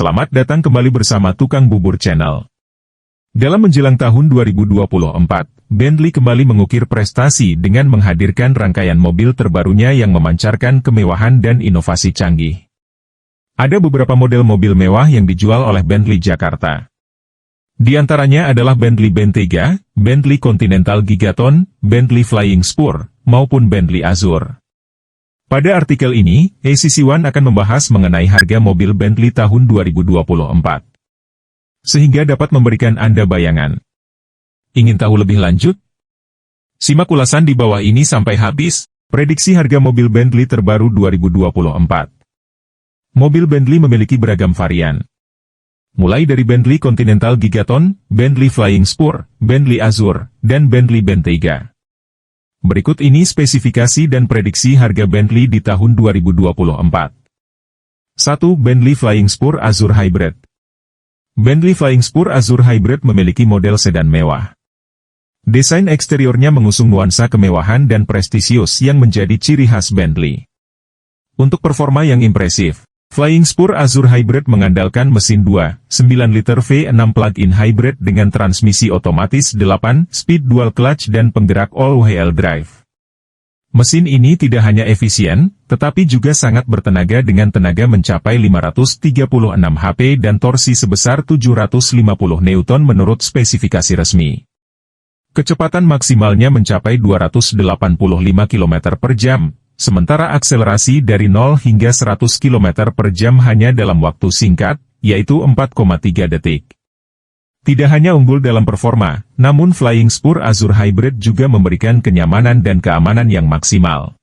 Selamat datang kembali bersama Tukang Bubur Channel. Dalam menjelang tahun 2024, Bentley kembali mengukir prestasi dengan menghadirkan rangkaian mobil terbarunya yang memancarkan kemewahan dan inovasi canggih. Ada beberapa model mobil mewah yang dijual oleh Bentley Jakarta. Di antaranya adalah Bentley Bentayga, Bentley Continental Gigaton, Bentley Flying Spur, maupun Bentley Azure. Pada artikel ini, ACC1 akan membahas mengenai harga mobil Bentley tahun 2024. Sehingga dapat memberikan Anda bayangan. Ingin tahu lebih lanjut? Simak ulasan di bawah ini sampai habis, prediksi harga mobil Bentley terbaru 2024. Mobil Bentley memiliki beragam varian. Mulai dari Bentley Continental Gigaton, Bentley Flying Spur, Bentley Azure, dan Bentley Bentayga. Berikut ini spesifikasi dan prediksi harga Bentley di tahun 2024. 1. Bentley Flying Spur Azure Hybrid. Bentley Flying Spur Azure Hybrid memiliki model sedan mewah. Desain eksteriornya mengusung nuansa kemewahan dan prestisius yang menjadi ciri khas Bentley. Untuk performa yang impresif, Flying Spur Azure Hybrid mengandalkan mesin 2,9 liter V6 plug-in hybrid dengan transmisi otomatis 8-speed dual clutch dan penggerak all-wheel drive. Mesin ini tidak hanya efisien, tetapi juga sangat bertenaga dengan tenaga mencapai 536 HP dan torsi sebesar 750 Newton menurut spesifikasi resmi. Kecepatan maksimalnya mencapai 285 km per jam. Sementara akselerasi dari 0 hingga 100 km per jam hanya dalam waktu singkat, yaitu 4,3 detik. Tidak hanya unggul dalam performa, namun Flying Spur Azure Hybrid juga memberikan kenyamanan dan keamanan yang maksimal.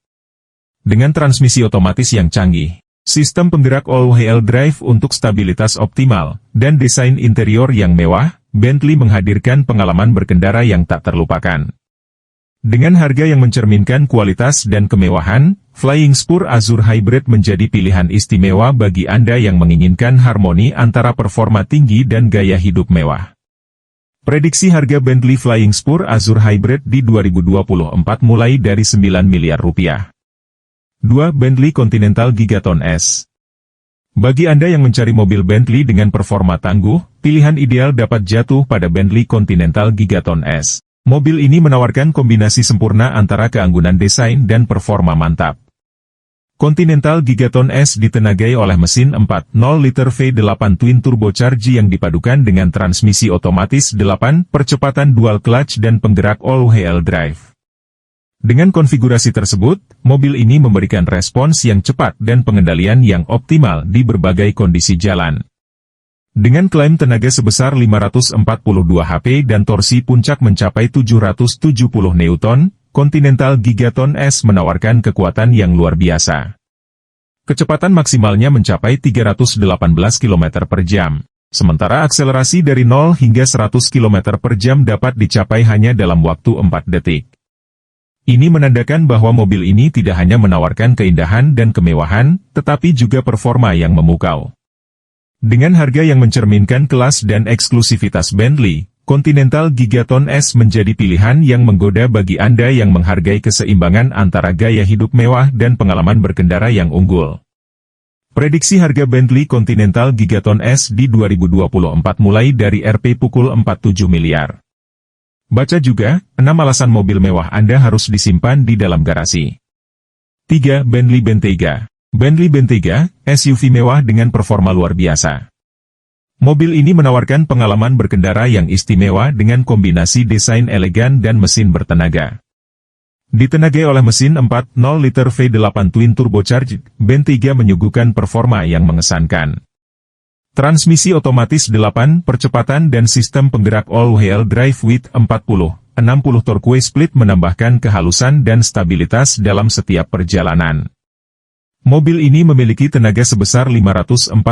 Dengan transmisi otomatis yang canggih, sistem penggerak all-wheel drive untuk stabilitas optimal, dan desain interior yang mewah, Bentley menghadirkan pengalaman berkendara yang tak terlupakan. Dengan harga yang mencerminkan kualitas dan kemewahan, Flying Spur Azure Hybrid menjadi pilihan istimewa bagi Anda yang menginginkan harmoni antara performa tinggi dan gaya hidup mewah. Prediksi harga Bentley Flying Spur Azure Hybrid di 2024 mulai dari 9 miliar rupiah. 2. Bentley Continental Gigaton S. Bagi Anda yang mencari mobil Bentley dengan performa tangguh, pilihan ideal dapat jatuh pada Bentley Continental Gigaton S. Mobil ini menawarkan kombinasi sempurna antara keanggunan desain dan performa mantap. Continental Gigaton S ditenagai oleh mesin 4.0 liter V8 twin turbocharged yang dipadukan dengan transmisi otomatis 8 percepatan dual clutch dan penggerak all-wheel drive. Dengan konfigurasi tersebut, mobil ini memberikan respons yang cepat dan pengendalian yang optimal di berbagai kondisi jalan. Dengan klaim tenaga sebesar 542 HP dan torsi puncak mencapai 770 Newton, Continental Gigaton S menawarkan kekuatan yang luar biasa. Kecepatan maksimalnya mencapai 318 km per jam, sementara akselerasi dari 0 hingga 100 km per jam dapat dicapai hanya dalam waktu 4 detik. Ini menandakan bahwa mobil ini tidak hanya menawarkan keindahan dan kemewahan, tetapi juga performa yang memukau. Dengan harga yang mencerminkan kelas dan eksklusivitas Bentley, Continental Gigaton S menjadi pilihan yang menggoda bagi Anda yang menghargai keseimbangan antara gaya hidup mewah dan pengalaman berkendara yang unggul. Prediksi harga Bentley Continental Gigaton S di 2024 mulai dari Rp pukul 47 miliar. Baca juga, 6 alasan mobil mewah Anda harus disimpan di dalam garasi. 3. Bentley Bentayga. Bentley Bentayga, SUV mewah dengan performa luar biasa. Mobil ini menawarkan pengalaman berkendara yang istimewa dengan kombinasi desain elegan dan mesin bertenaga. Ditenagai oleh mesin 4.0 liter V8 twin turbocharged, Bentayga menyuguhkan performa yang mengesankan. Transmisi otomatis 8 percepatan dan sistem penggerak all-wheel drive with 40-60 torque split menambahkan kehalusan dan stabilitas dalam setiap perjalanan. Mobil ini memiliki tenaga sebesar 542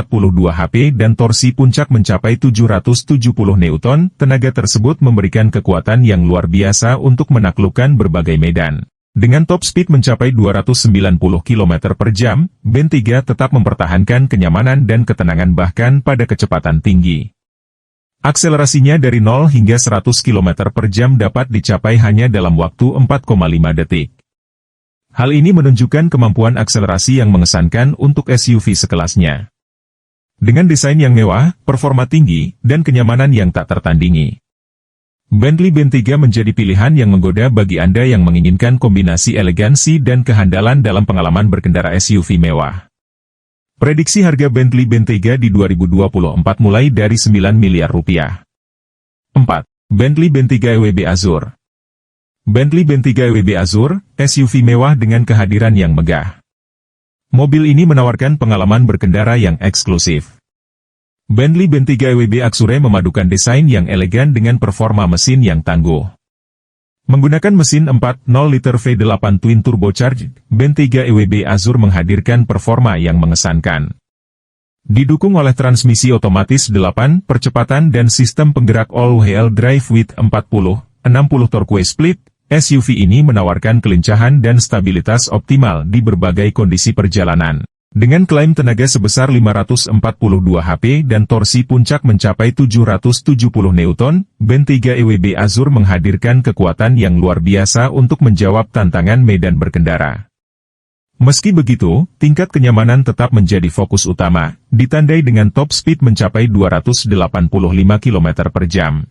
HP dan torsi puncak mencapai 770 Newton. Tenaga tersebut memberikan kekuatan yang luar biasa untuk menaklukkan berbagai medan. Dengan top speed mencapai 290 km per jam, Bentayga tetap mempertahankan kenyamanan dan ketenangan bahkan pada kecepatan tinggi. Akselerasinya dari 0 hingga 100 km per jam dapat dicapai hanya dalam waktu 4,5 detik. Hal ini menunjukkan kemampuan akselerasi yang mengesankan untuk SUV sekelasnya. Dengan desain yang mewah, performa tinggi, dan kenyamanan yang tak tertandingi, Bentley Bentayga menjadi pilihan yang menggoda bagi Anda yang menginginkan kombinasi elegansi dan kehandalan dalam pengalaman berkendara SUV mewah. Prediksi harga Bentley Bentayga di 2024 mulai dari 9 miliar rupiah. 4. Bentley Bentayga EWB Azur. Bentley Bentayga EWB Azur, SUV mewah dengan kehadiran yang megah. Mobil ini menawarkan pengalaman berkendara yang eksklusif. Bentley Bentayga EWB Azure memadukan desain yang elegan dengan performa mesin yang tangguh. Menggunakan mesin 4.0 liter V8 Twin Turbocharged, Bentayga EWB Azur menghadirkan performa yang mengesankan. Didukung oleh transmisi otomatis 8 percepatan dan sistem penggerak all-wheel drive with 40-60 torque split, SUV ini menawarkan kelincahan dan stabilitas optimal di berbagai kondisi perjalanan. Dengan klaim tenaga sebesar 542 HP dan torsi puncak mencapai 770 Newton, Bentayga EWB Azur menghadirkan kekuatan yang luar biasa untuk menjawab tantangan medan berkendara. Meski begitu, tingkat kenyamanan tetap menjadi fokus utama, ditandai dengan top speed mencapai 285 km per jam.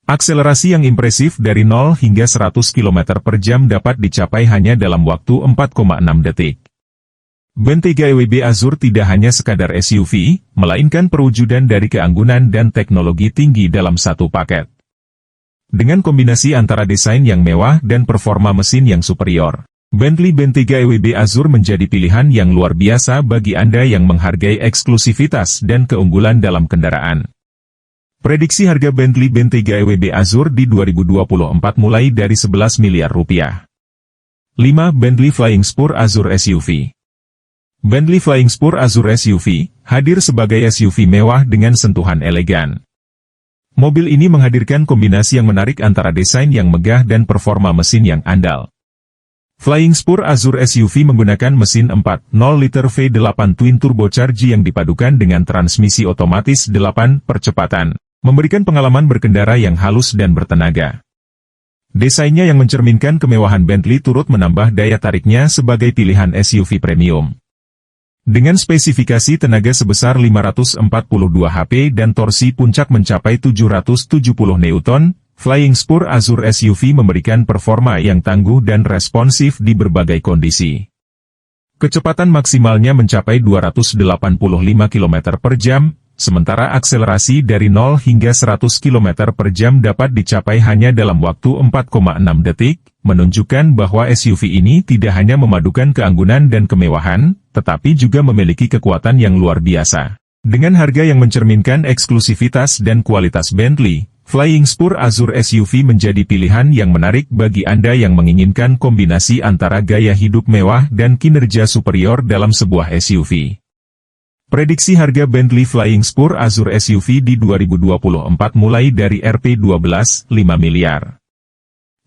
Akselerasi yang impresif dari 0 hingga 100 km per jam dapat dicapai hanya dalam waktu 4,6 detik. Bentayga EWB Azur tidak hanya sekadar SUV, melainkan perwujudan dari keanggunan dan teknologi tinggi dalam satu paket. Dengan kombinasi antara desain yang mewah dan performa mesin yang superior, Bentley Bentayga EWB Azur menjadi pilihan yang luar biasa bagi Anda yang menghargai eksklusivitas dan keunggulan dalam kendaraan. Prediksi harga Bentley Bentayga EWB Azur di 2024 mulai dari 11 miliar rupiah. 5. Bentley Flying Spur Azur SUV. Bentley Flying Spur Azur SUV, hadir sebagai SUV mewah dengan sentuhan elegan. Mobil ini menghadirkan kombinasi yang menarik antara desain yang megah dan performa mesin yang andal. Flying Spur Azur SUV menggunakan mesin 4.0 liter V8 Twin Turbocharged yang dipadukan dengan transmisi otomatis 8 percepatan, memberikan pengalaman berkendara yang halus dan bertenaga. Desainnya yang mencerminkan kemewahan Bentley turut menambah daya tariknya sebagai pilihan SUV premium. Dengan spesifikasi tenaga sebesar 542 HP dan torsi puncak mencapai 770 Newton, Flying Spur Azur SUV memberikan performa yang tangguh dan responsif di berbagai kondisi. Kecepatan maksimalnya mencapai 285 km per jam, sementara akselerasi dari 0 hingga 100 km per jam dapat dicapai hanya dalam waktu 4,6 detik, menunjukkan bahwa SUV ini tidak hanya memadukan keanggunan dan kemewahan, tetapi juga memiliki kekuatan yang luar biasa. Dengan harga yang mencerminkan eksklusivitas dan kualitas Bentley, Flying Spur Azur SUV menjadi pilihan yang menarik bagi Anda yang menginginkan kombinasi antara gaya hidup mewah dan kinerja superior dalam sebuah SUV. Prediksi harga Bentley Flying Spur Azur SUV di 2024 mulai dari Rp12,5 miliar.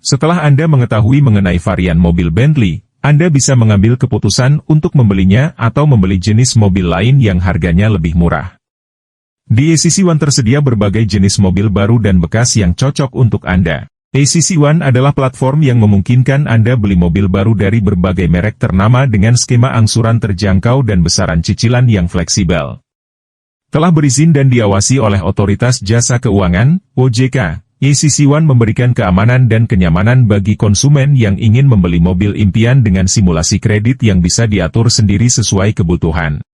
Setelah Anda mengetahui mengenai varian mobil Bentley, Anda bisa mengambil keputusan untuk membelinya atau membeli jenis mobil lain yang harganya lebih murah. Di ACC One tersedia berbagai jenis mobil baru dan bekas yang cocok untuk Anda. ACC One adalah platform yang memungkinkan Anda beli mobil baru dari berbagai merek ternama dengan skema angsuran terjangkau dan besaran cicilan yang fleksibel. Telah berizin dan diawasi oleh Otoritas Jasa Keuangan, OJK, ACC One memberikan keamanan dan kenyamanan bagi konsumen yang ingin membeli mobil impian dengan simulasi kredit yang bisa diatur sendiri sesuai kebutuhan.